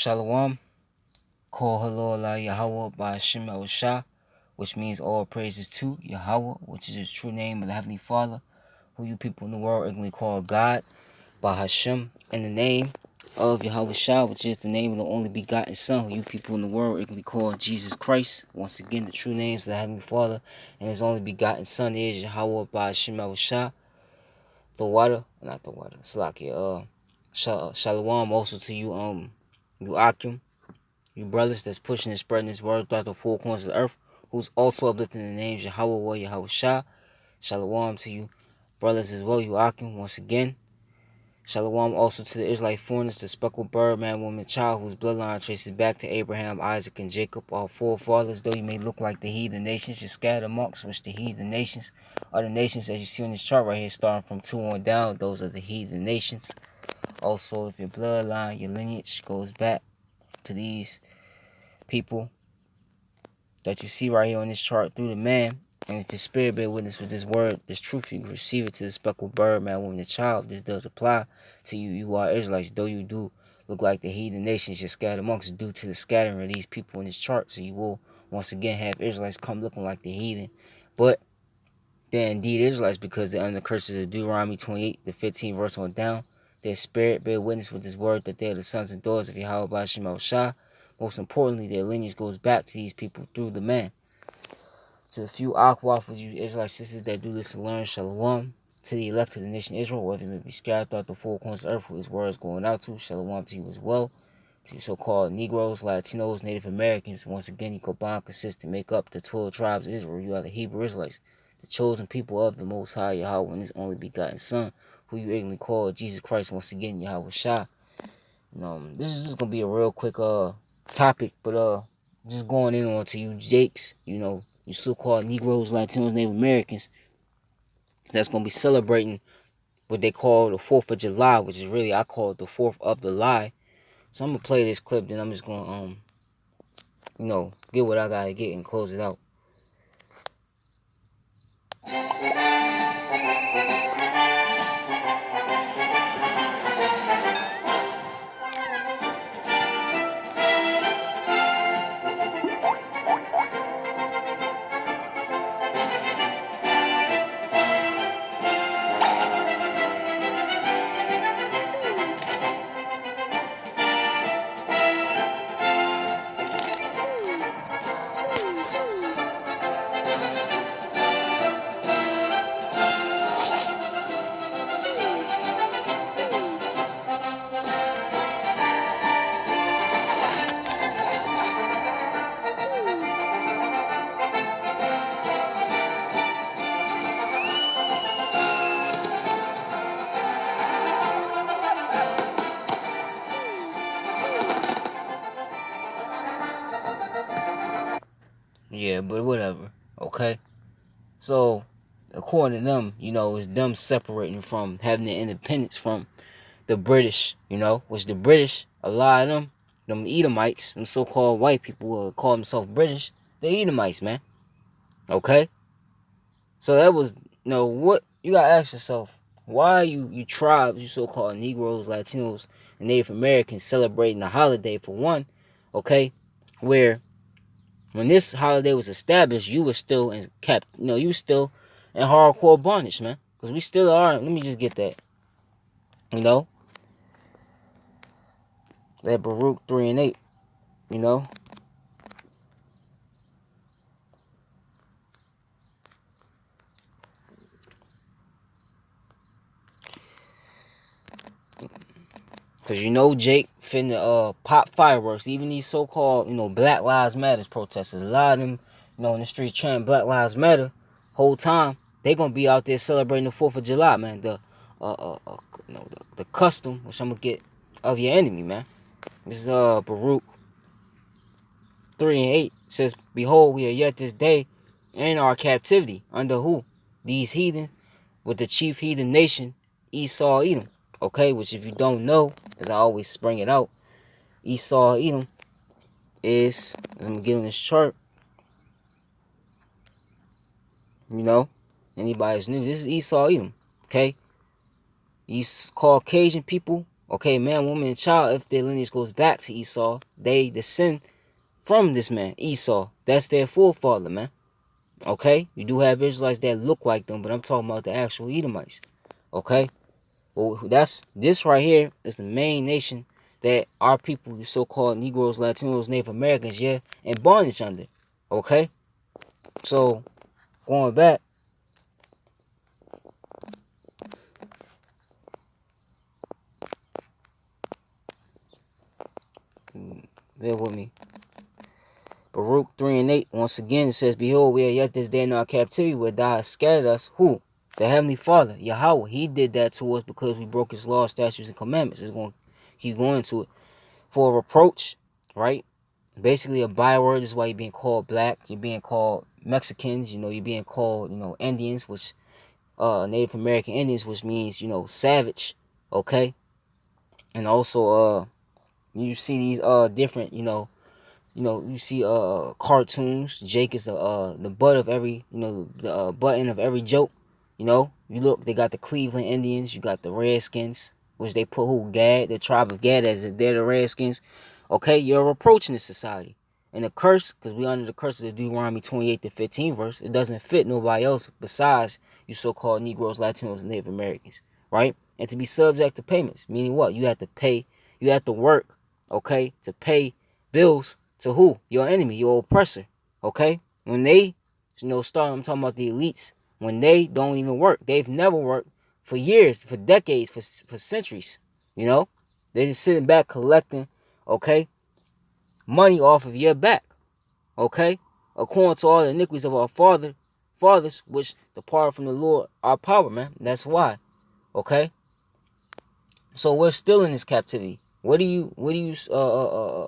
Shalom, call hello Allah Yahweh by Hashem Shah, which means all praises to Yahweh, which is the true name of the Heavenly Father, who you people in the world ignorantly call God, by Hashem, in the name of Yahweh Shah, which is the name of the only begotten Son, who you people in the world ignorantly call Jesus Christ. Once again, the true names of the Heavenly Father and His only begotten Son is Yahweh by Hashem Shah. Salakia. Shalom also to you, you Akim. You brothers that's pushing and spreading this word throughout the four corners of the earth, who's also uplifting the names Yahweh, Yahweh Shah. Shalom to you brothers as well, you Akim, once again. Shalom also to the Israelite foreigners, the speckled bird, man, woman, child, whose bloodline traces back to Abraham, Isaac, and Jacob, our forefathers. Though you may look like the heathen nations, you're scattered amongst which the heathen nations are the nations as you see on this chart right here, starting from 2 on down. Those are the heathen nations. Also, if your bloodline, your lineage goes back to these people that you see right here on this chart through the man, and if your spirit bear witness with this word, this truth, you can receive it to the speckled bird, man, woman, and child. This does apply to you. You are Israelites, though you do look like the heathen nations you're scattered amongst due to the scattering of these people in this chart. So you will once again have Israelites come looking like the heathen, but they're indeed Israelites because they're under the curses of Deuteronomy 28, the 15th verse on down. Their spirit bear witness with this word that they are the sons and daughters of Yahweh by Hashem Shah. Most importantly, their lineage goes back to these people through the man. To the few Akwaf with you Israelite sisters that do listen, learn, Shalom. To the elect of the nation Israel, wherever you may be scattered throughout the four corners of earth, who his word is going out to, Shalom to you as well. To you so-called Negroes, Latinos, Native Americans, once again, you combine, consist, and make up the 12 tribes of Israel. You are the Hebrew Israelites, the chosen people of the Most High Yahweh and His only begotten Son, who you ignorantly call Jesus Christ, once again, Yahweh Shah. This is just gonna be a real quick topic, but just going in on to you Jakes, you so-called Negroes, Latinos, Native Americans, that's gonna be celebrating what they call the 4th of July, which is really, I call it the 4th of the lie. So I'm gonna play this clip, then I'm just gonna get what I gotta get and close it out. Yeah, but whatever. Okay. So according to them, it's them separating from having their independence from the British, which the British, a lot of them Edomites, them so-called white people will call themselves British, they Edomites, man. Okay? So that was, what you gotta ask yourself, why are you tribes, you so-called Negroes, Latinos, and Native Americans celebrating a holiday for one, okay, where when this holiday was established, you were still you were still in hardcore bondage, man. Because we still are, let me just get that, that Baruch 3 and 8, Because Jake finna pop fireworks. Even these so-called, Black Lives Matter protesters. A lot of them, in the streets chanting Black Lives Matter whole time, they gonna be out there celebrating the 4th of July, man. The custom, which I'm gonna get, of your enemy, man. This is Baruch 3 and 8 says, "Behold, we are yet this day in our captivity under who? These heathen, with the chief heathen nation, Esau, Edom." Okay, which if you don't know, as I always bring it out, Esau, Edom is, as I'm gonna get on this chart, anybody's new, this is Esau, Edom. Okay, these Caucasian people Okay, man, woman, and child, if their lineage goes back to Esau, they descend from this man, Esau. That's their forefather, man. Okay? You do have Israelites that look like them, but I'm talking about the actual Edomites. Okay? Well, that's this right here is the main nation that our people, you so-called Negroes, Latinos, Native Americans, yeah, in bondage under. Okay? So, going back, bear with me. Baruch 3 and 8, once again, it says, Behold, we are yet this day in our captivity, where thou hast scattered us. Who? The Heavenly Father, Yahweh. He did that to us because we broke his laws, statutes, and commandments. It's going to keep going to it. For a reproach, right? Basically a byword. This is why you're being called black. You're being called Mexicans. You're being called, Indians, which, Native American Indians, which means, savage. Okay? And also, you see these, different, you see cartoons. Jake is the butt of every the button of every joke. You look, they got the Cleveland Indians, you got the Redskins, which they put who? Gad, the tribe of Gad, as if they're the Redskins. Okay, you're approaching this society. And the curse, because we under the curse of the Deuteronomy 28 to 15 verse, it doesn't fit nobody else besides you so-called Negroes, Latinos, and Native Americans, right? And to be subject to payments, meaning what? You have to pay, you have to work, okay, to pay bills to who? Your enemy, your oppressor. Okay? When they, start, I'm talking about the elites, when they don't even work. They've never worked for years, for decades, for centuries. They're just sitting back collecting, okay, money off of your back. Okay? According to all the iniquities of our fathers, which depart from the Lord, our power, man. That's why. Okay? So we're still in this captivity. What do you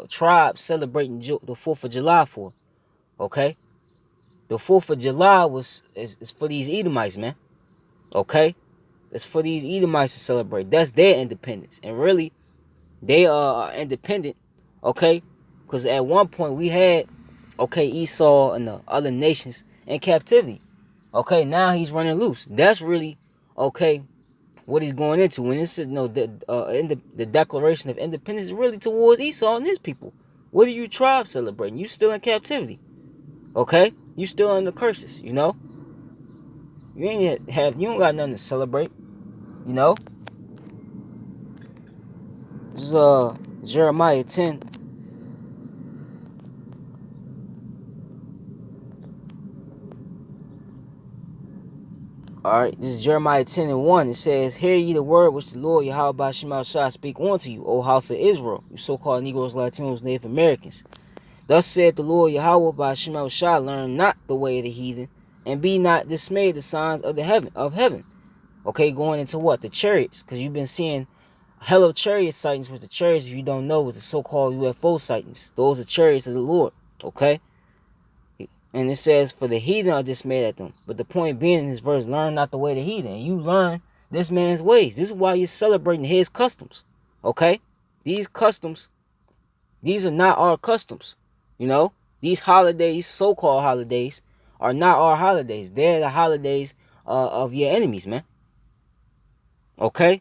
tribes celebrating the 4th of July for? Okay? The 4th of July is for these Edomites, man. Okay? It's for these Edomites to celebrate. That's their independence. And really, they are independent, okay? Because at one point we had, okay, Esau and the other nations in captivity. Okay, now he's running loose. That's really, okay, what he's going into. When this is the Declaration of Independence is really towards Esau and his people. What are you tribes celebrating? You still in captivity. Okay? You still under curses, You you don't got nothing to celebrate, you know? This is Jeremiah 10. Alright, this is Jeremiah 10 and 1. It says, Hear ye the word which the Lord Yahweh Bashim Shah speak unto you, O house of Israel, you so-called Negroes, Latinos, Native Americans. Thus said the Lord Yahweh Bashim Shah, learn not the way of the heathen, and be not dismayed at the signs of heaven. Okay, going into what? The chariots, because you've been seeing hell of chariot sightings, which the chariots, if you don't know, is the so-called UFO sightings. Those are chariots of the Lord, okay? And it says, for the heathen are dismayed at them. But the point being in this verse, learn not the way of the heathen. You learn this man's ways. This is why you're celebrating his customs, okay? These customs, these are not our customs, These holidays, so-called holidays, are not our holidays. They're the holidays of your enemies, man. Okay?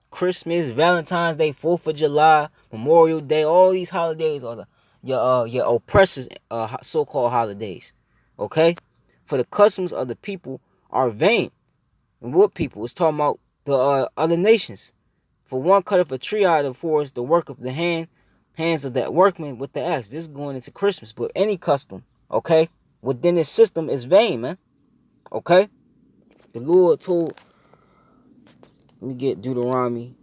Christmas, Valentine's Day, 4th of July, Memorial Day, all these holidays are your oppressors' so-called holidays. Okay? For the customs of the people are vain. And what people? It's talking about the other nations. For one cutteth a tree out of the forest, the work of the hands of that workman with the axe. This is going into Christmas. But any custom, okay, within this system is vain, man. Okay? The Lord told, let me get Deuteronomy.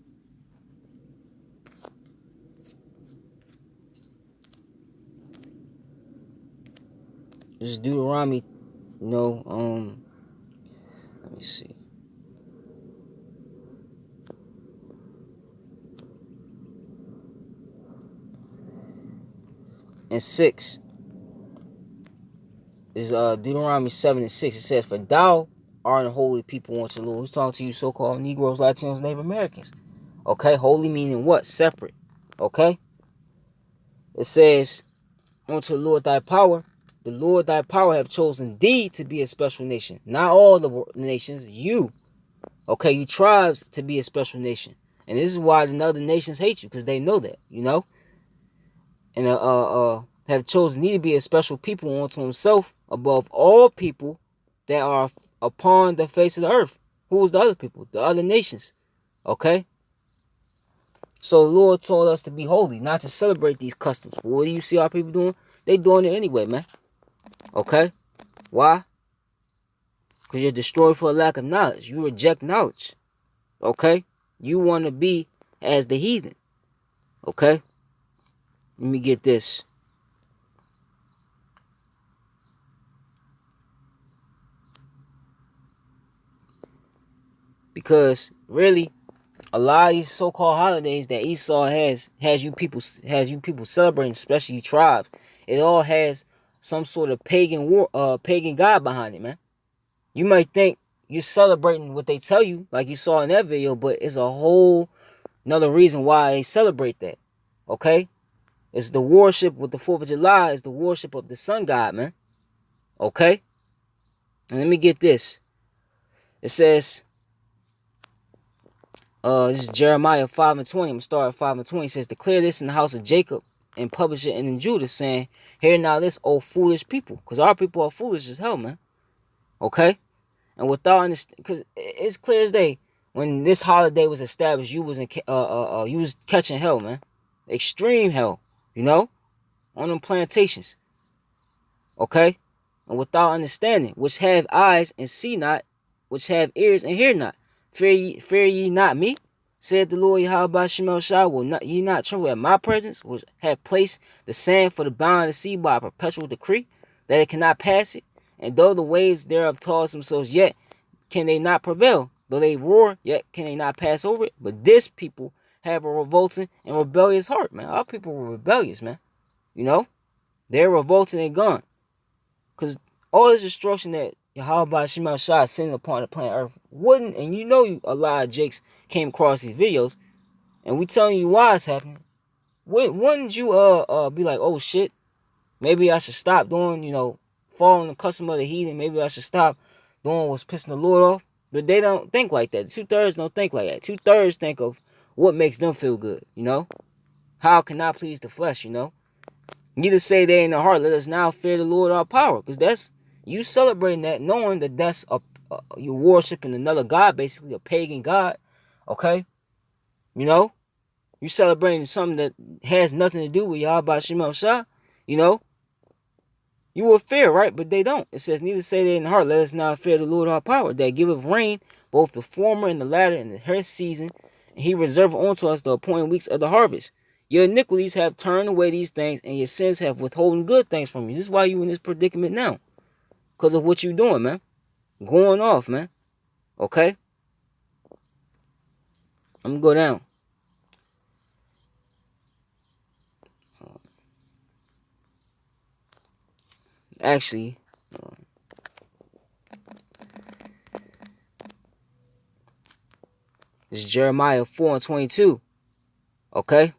This is Deuteronomy, let me see. And 6 is Deuteronomy 7 and 6. It says, For thou art a holy people unto the Lord. Who's talking to you, so-called Negroes, Latinos, Native Americans? Okay, holy meaning what? Separate. Okay? It says, unto the Lord thy power. The Lord thy power have chosen thee to be a special nation. Not all the nations, you. Okay, you tribes to be a special nation. And this is why the other nations hate you, because they know that, and have chosen thee to be a special people unto himself above all people that are upon the face of the earth. Who is the other people? The other nations. Okay? So the Lord told us to be holy, not to celebrate these customs. But what do you see our people doing? They doing it anyway, man. Okay? Why? Because you're destroyed for a lack of knowledge. You reject knowledge. Okay? You want to be as the heathen. Okay? Let me get this. Because really, a lot of these so-called holidays that Esau has you people celebrating, especially you tribes, it all has some sort of pagan god behind it, man. You might think you're celebrating what they tell you, like you saw in that video, but it's a whole another reason why they celebrate that. Okay? It's the worship with the 4th of July is the worship of the sun god, man. Okay? And let me get this. It says, this is Jeremiah 5:20. I'm gonna start at 5:20. It says, declare this in the house of Jacob and publish it in Judah, saying, hear now this, O foolish people. Because our people are foolish as hell, man. Okay? And without understanding, because it's clear as day, when this holiday was established, you was catching hell, man. Extreme hell, on them plantations. Okay? And without understanding, which have eyes and see not, which have ears and hear not. Fear ye not me, said the Lord Yahweh Shemel Shah, will not ye not tremble at my presence, which have placed the sand for the bound of the sea by a perpetual decree, that it cannot pass it, and though the waves thereof toss themselves, yet can they not prevail. Though they roar, yet can they not pass over it. But this people have a revolting and rebellious heart, man. Our people were rebellious, man. They're revolting and gone. Because all this destruction that Yahweh Shema Shah is sending upon the planet Earth wouldn't, and a lot of Jakes came across these videos, and we telling you why it's happening. Wouldn't you be like, oh shit, maybe I should stop doing, following the custom of the heathen, maybe I should stop doing what's pissing the Lord off? But they don't think like that. 2/3 don't think like that. 2/3 think of what makes them feel good, How can I please the flesh, Neither say they in the heart, let us now fear the Lord our power. Because that's, you celebrating that, knowing that that's you're worshiping another God, basically a pagan God. Okay? You celebrating something that has nothing to do with Yahweh Shema Shah. You will fear, right? But they don't. It says, neither say they in the heart, let us now fear the Lord our power, that giveth rain, both the former and the latter, in the her season, and he reserved unto us the appointed weeks of the harvest. Your iniquities have turned away these things, and your sins have withholden good things from you. This is why you in this predicament now. Because of what you doing, man. Going off, man. Okay? I'm going to go down. Actually, it's Jeremiah 4:22. Okay?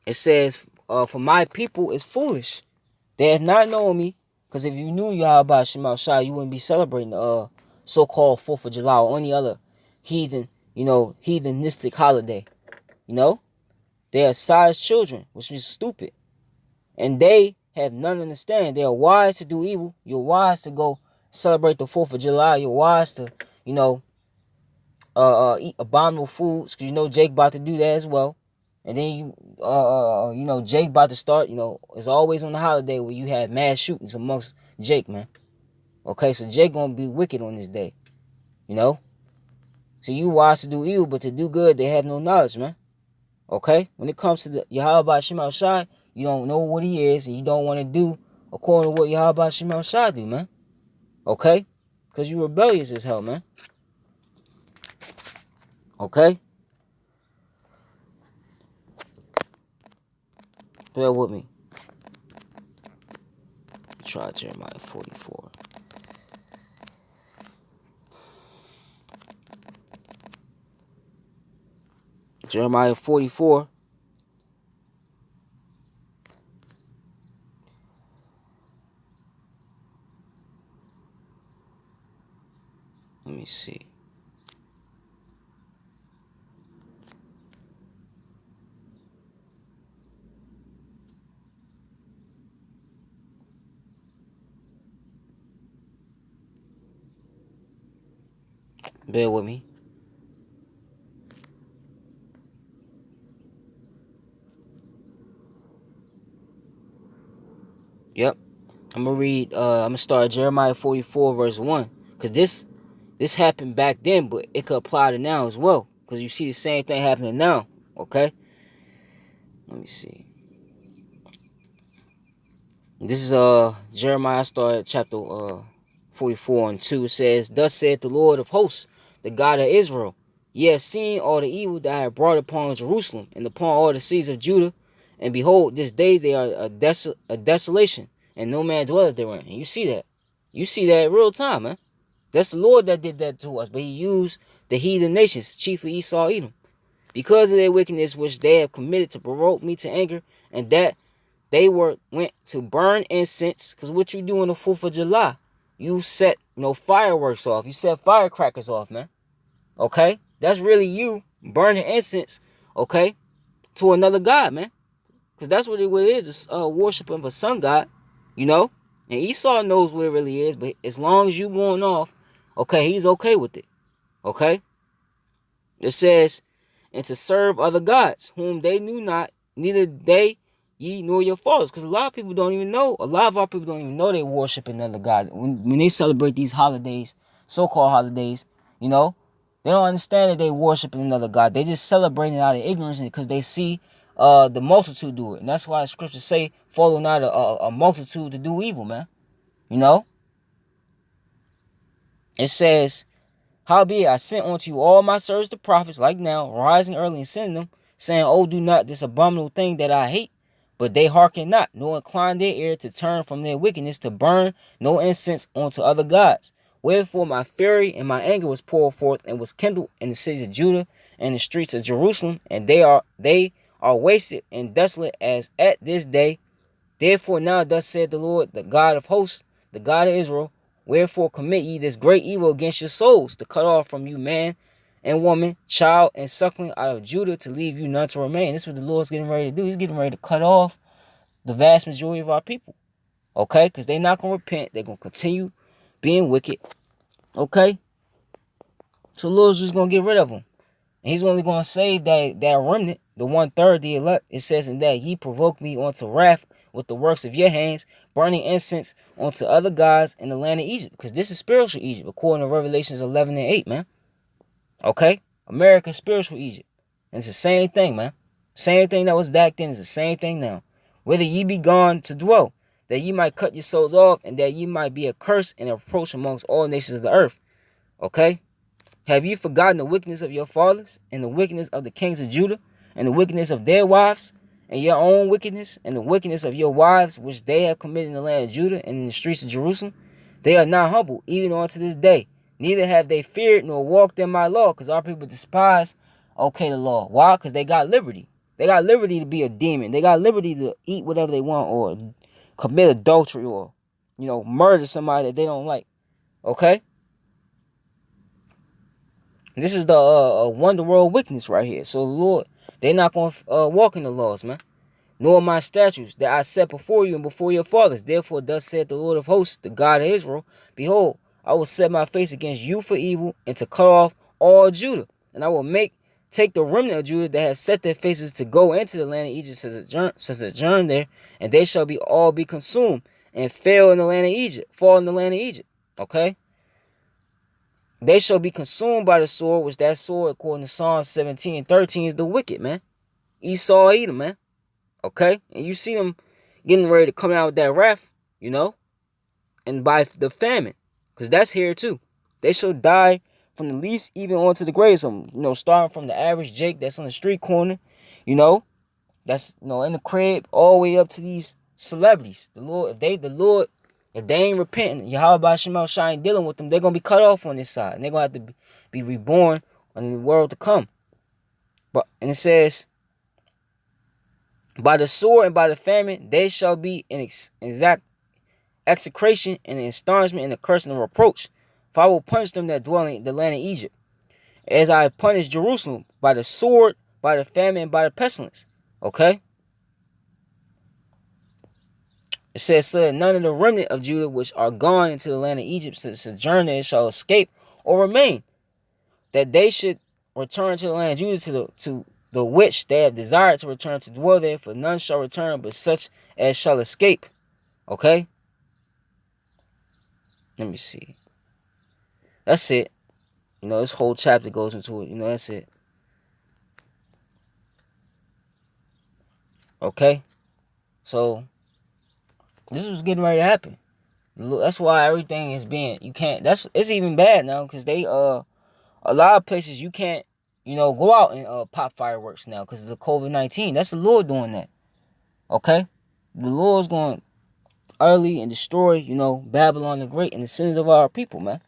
It says, for my people is foolish. They have not known me. Because if you knew Yahweh Shema Shah, you wouldn't be celebrating the so-called 4th of July or any other heathen, heathenistic holiday. They are sized children, which is stupid. And they have none understanding. They are wise to do evil. You're wise to go celebrate the 4th of July. You're wise to, eat abominable foods. Because Jake about to do that as well. And then Jake about to start, it's always on the holiday where you have mass shootings amongst Jake, man. Okay, so Jake gonna be wicked on this day. So you wise to do evil, but to do good, they have no knowledge, man. Okay? When it comes to the Yahweh Shema Shai, you don't know what he is, and you don't want to do according to what Yahweh Shema Shai do, man. Okay? Because you rebellious as hell, man. Okay? Bear with me. Try Jeremiah 44. Jeremiah 44. Let me see. Bear with me. Yep. I'm gonna read. I'm gonna start Jeremiah 44 verse 1, cause this happened back then, but it could apply to now as well, cause you see the same thing happening now. Okay. Let me see. This is Jeremiah started chapter 44 and 2. It says, "Thus saith the Lord of hosts, the God of Israel, ye have seen all the evil that I have brought upon Jerusalem and upon all the cities of Judah, and behold, this day they are a desolation, and no man dwelleth therein." And you see that. You see that in real time, man. That's the Lord that did that to us, but he used the heathen nations, chiefly Esau, Edom, because of their wickedness which they have committed to provoke me to anger, and that they went to burn incense. Because what you do on the 4th of July, you set fireworks off. You set firecrackers off, man. Okay? That's really you burning incense, okay, to another god, man. Because that's what it is. It's worship of a sun god, you know? And Esau knows what it really is, but as long as you going off, okay, he's okay with it. Okay? It says, "And to serve other gods, whom they knew not, neither they ye nor your fathers." Because a lot of people don't even know. A lot of our people don't even know they worship another god. When they celebrate these holidays, so-called holidays, they don't understand that they worshiping another god. They just celebrating out of ignorance because they see the multitude do it. And that's why the scriptures say, "Follow not a multitude to do evil," man. You know? It says, "Howbeit I sent unto you all my servants the prophets, like now, rising early and sending them, saying, Oh, do not this abominable thing that I hate. But they hearken not, nor incline their ear to turn from their wickedness, to burn no incense unto other gods. Wherefore my fury and my anger was poured forth, and was kindled in the cities of Judah and the streets of Jerusalem, and they are wasted and desolate as at this day. Therefore now thus said the Lord, the God of hosts, the God of Israel, wherefore commit ye this great evil against your souls, to cut off from you man and woman, child and suckling out of Judah, to leave you none to remain." This is what the Lord's getting ready to do. He's getting ready to cut off the vast majority of our people. Okay? Because they're not going to repent. They're going to continue being wicked. Okay? So the Lord's just going to get rid of them. And he's only going to save that remnant, the 1/3, the elect. It says, "In that ye provoke me unto wrath with the works of your hands, burning incense unto other gods in the land of Egypt." Because this is spiritual Egypt, according to Revelations 11 and 8, man. Okay? America's spiritual Egypt. And it's the same thing, man. Same thing that was back then is the same thing now. "Whether ye be gone to dwell, that ye might cut your souls off, and that ye might be a curse and a reproach amongst all nations of the earth." Okay? "Have you forgotten the wickedness of your fathers, and the wickedness of the kings of Judah, and the wickedness of their wives, and your own wickedness, and the wickedness of your wives, which they have committed in the land of Judah and in the streets of Jerusalem? They are not humble, even unto this day. Neither have they feared nor walked in my law." Because our people despise, okay, the law. Why? Because they got liberty. They got liberty to be a demon. They got liberty to eat whatever they want, or commit adultery, or, murder somebody that they don't like. Okay? This is the wonder world wickedness right here. So the Lord, they're not going to walk in the laws, man. "Nor my statutes that I set before you and before your fathers. Therefore thus saith the Lord of hosts, the God of Israel, Behold, I will set my face against you for evil, and to cut off all Judah. And I will take the remnant of Judah that have set their faces to go into the land of Egypt, sojourn there, and they shall all be consumed, and fall in the land of Egypt. Okay? They shall be consumed by the sword, which that sword, according to Psalm 17 and 13, is the wicked, man. Esau, Edom, man. Okay? And you see them getting ready to come out with that wrath, and by the famine. Because that's here too. They shall die from the least even onto the greatest of them. Starting from the average Jake that's on the street corner, that's, in the crib, all the way up to these celebrities. If they ain't repenting, Yahweh Shema Shai ain't dealing with them, they're going to be cut off on this side. And they're going to have to be reborn in the world to come. And it says, "By the sword and by the famine, they shall be in exact execration and astonishment and a curse and a reproach. For I will punish them that dwell in the land of Egypt, as I have punished Jerusalem by the sword, by the famine, and by the pestilence. Okay? It says, so that none of the remnant of Judah which are gone into the land of Egypt to sojourn there shall escape or remain, that they should return to the land of Judah to the which they have desired to return to dwell there, for none shall return but such as shall escape. Okay? Let me see. That's it. This whole chapter goes into it. That's it. Okay? So, this was getting ready to happen. That's why everything is being, it's even bad now, because they, a lot of places you can't, go out and pop fireworks now because of the COVID-19. That's the Lord doing that. Okay? The Lord's going to utterly and destroy, Babylon the Great and the sins of our people, man.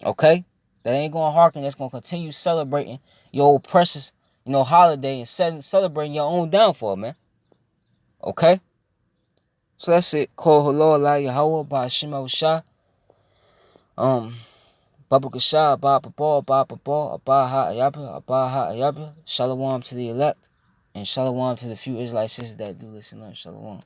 Okay? That ain't going to hearken. That's going to continue celebrating your old precious, holiday and celebrating your own downfall, man. Okay? So that's it. Call Hello Allah Yahweh by Shema Shah. Baba Kasha, Abba Papa, Abba Ha Ayaba, Shalom to the elect, and Shalom to the few Israelite sisters that do listen. Shalom.